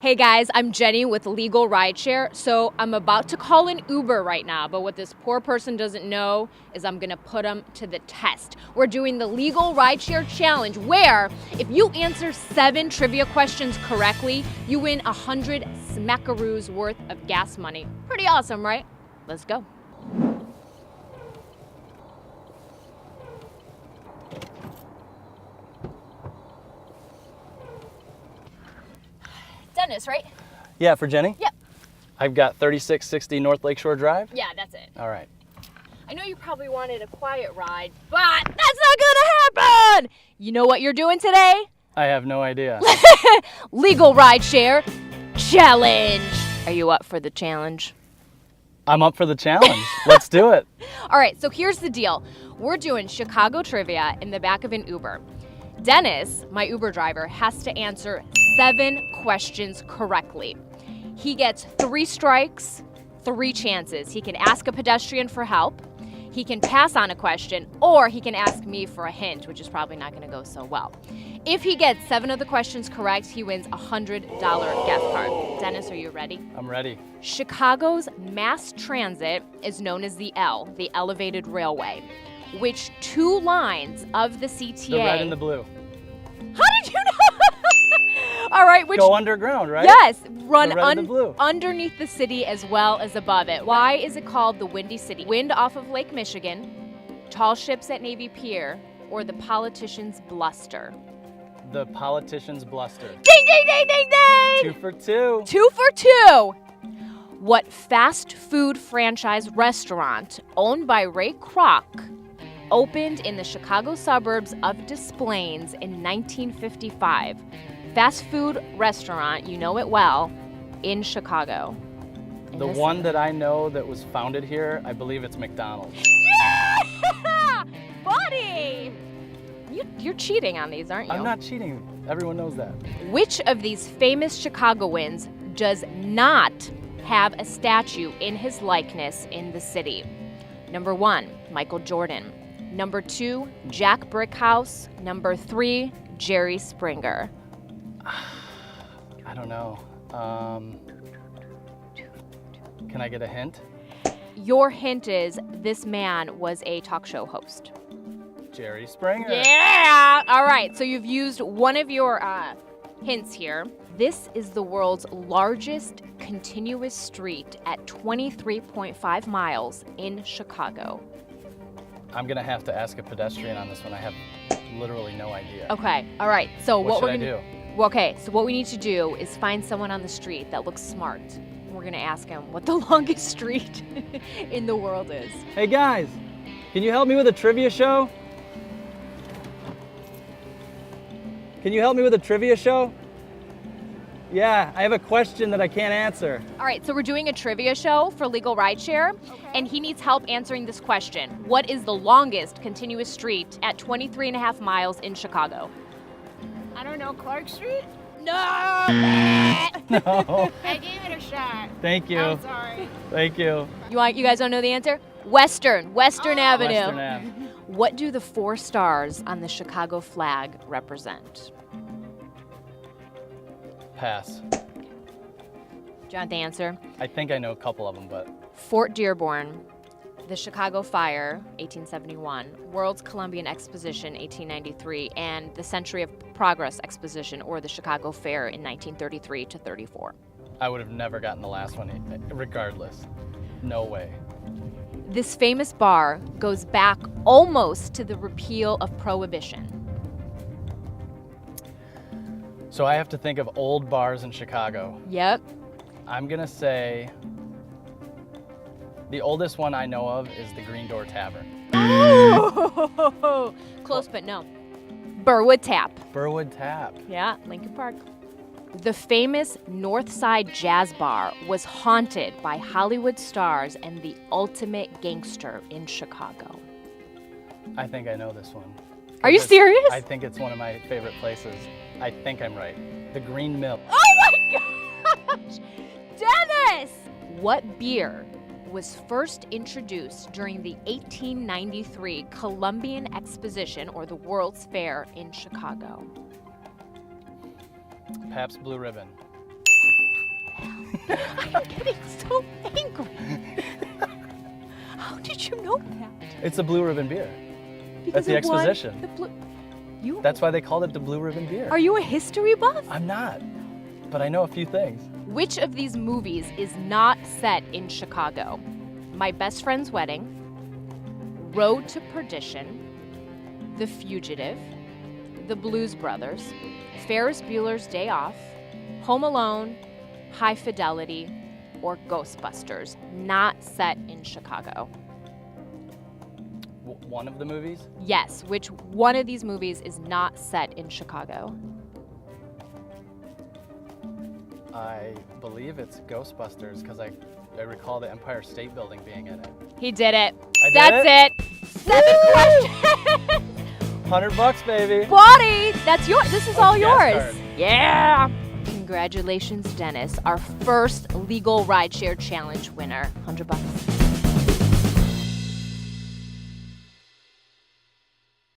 Hey guys, I'm Jenny with Legal Rideshare. So I'm about to call an Uber right now, but what this poor person doesn't know is I'm gonna put them to the test. We're doing the Legal Rideshare Challenge where if you answer 7 trivia questions correctly, you win 100 smackaroos worth of gas money. Pretty awesome, right? Let's go. Dennis, right? Yeah, for Jenny? Yep. I've got 3660 North Lakeshore Drive. Yeah, that's it. All right. I know you probably wanted a quiet ride, but that's not gonna happen! You know what you're doing today? I have no idea. Legal Rideshare Challenge. Are you up for the challenge? I'm up for the challenge. Let's do it. All right, so here's the deal. We're doing Chicago trivia in the back of an Uber. Dennis, my Uber driver, has to answer 7 questions correctly. He gets 3 strikes, 3 chances. He can ask a pedestrian for help, he can pass on a question, or he can ask me for a hint, which is probably not going to go so well. If he gets 7 of the questions correct, he wins a $100 gift card. Dennis, are you ready? I'm ready. Chicago's mass transit is known as the L, the Elevated Railway. Which 2 lines of the CTA? The red and the blue. How did you know? All right, which go underground, right? Yes, run the red and the blue. Underneath the city as well as above it. Why is it called the Windy City? Wind off of Lake Michigan, tall ships at Navy Pier, or the politician's bluster? The politician's bluster. Ding, ding, ding, ding, ding! 2 for 2. 2 for 2. What fast food franchise restaurant owned by Ray Kroc opened in the Chicago suburbs of Des Plaines in 1955? Fast food restaurant, you know it well, in Chicago. The one that I know that was founded here, I believe it's McDonald's. Yeah! Buddy! You're cheating on these, aren't you? I'm not cheating. Everyone knows that. Which of these famous Chicagoans does not have a statue in his likeness in the city? Number 1, Michael Jordan. Number 2, Jack Brickhouse. Number 3, Jerry Springer. I don't know. Can I get a hint? Your hint is this man was a talk show host. Jerry Springer. Yeah! All right, so you've used one of your hints here. This is the world's largest continuous street at 23.5 miles in Chicago. I'm going to have to ask a pedestrian on this one. I have literally no idea. Okay, all right. So what should I do? Well, okay, so what we need to do is find someone on the street that looks smart. We're going to ask him what the longest street in the world is. Hey guys, can you help me with a trivia show? Can you help me with a trivia show? Yeah, I have a question that I can't answer. All right, so we're doing a trivia show for Legal Rideshare, and he needs help answering this question. What is the longest continuous street at 23.5 miles in Chicago? I don't know, Clark Street? No! No. I gave it a shot. Thank you. I'm sorry. Thank you. You guys don't know the answer? Western Avenue. Western Ave. What do the 4 stars on the Chicago flag represent? Pass. Do you want the answer? I think I know a couple of them, but Fort Dearborn, the Chicago Fire, 1871, World's Columbian Exposition, 1893, and the Century of Progress Exposition, or the Chicago Fair in 1933 to 34. I would have never gotten the last one regardless. No way. This famous bar goes back almost to the repeal of Prohibition. So I have to think of old bars in Chicago. Yep. I'm gonna say the oldest one I know of is the Green Door Tavern. Oh, close, but no. Burwood Tap. Burwood Tap. Yeah, Lincoln Park. The famous North Side Jazz Bar was haunted by Hollywood stars and the ultimate gangster in Chicago. I think I know this one. Are you serious? I think it's one of my favorite places. I think I'm right. The Green Mill. Oh my gosh! Dennis! What beer was first introduced during the 1893 Columbian Exposition, or the World's Fair in Chicago? Pabst Blue Ribbon. I'm getting so angry. How did you know that? It's a Blue Ribbon beer. Because the it won exposition. the blue- You That's why they called it the Blue Ribbon beer. Are you a history buff? I'm not, but I know a few things. Which of these movies is not set in Chicago? My Best Friend's Wedding, Road to Perdition, The Fugitive, The Blues Brothers, Ferris Bueller's Day Off, Home Alone, High Fidelity, or Ghostbusters, not set in Chicago. One of the movies? Yes, which one of these movies is not set in Chicago? I believe it's Ghostbusters because I recall the Empire State Building being in it. He did it. I did That's it. 7 questions. $100, baby. Buddy, that's yours. This is all Yes, yours. card. Yeah. Congratulations, Dennis, our first legal rideshare challenge winner. $100.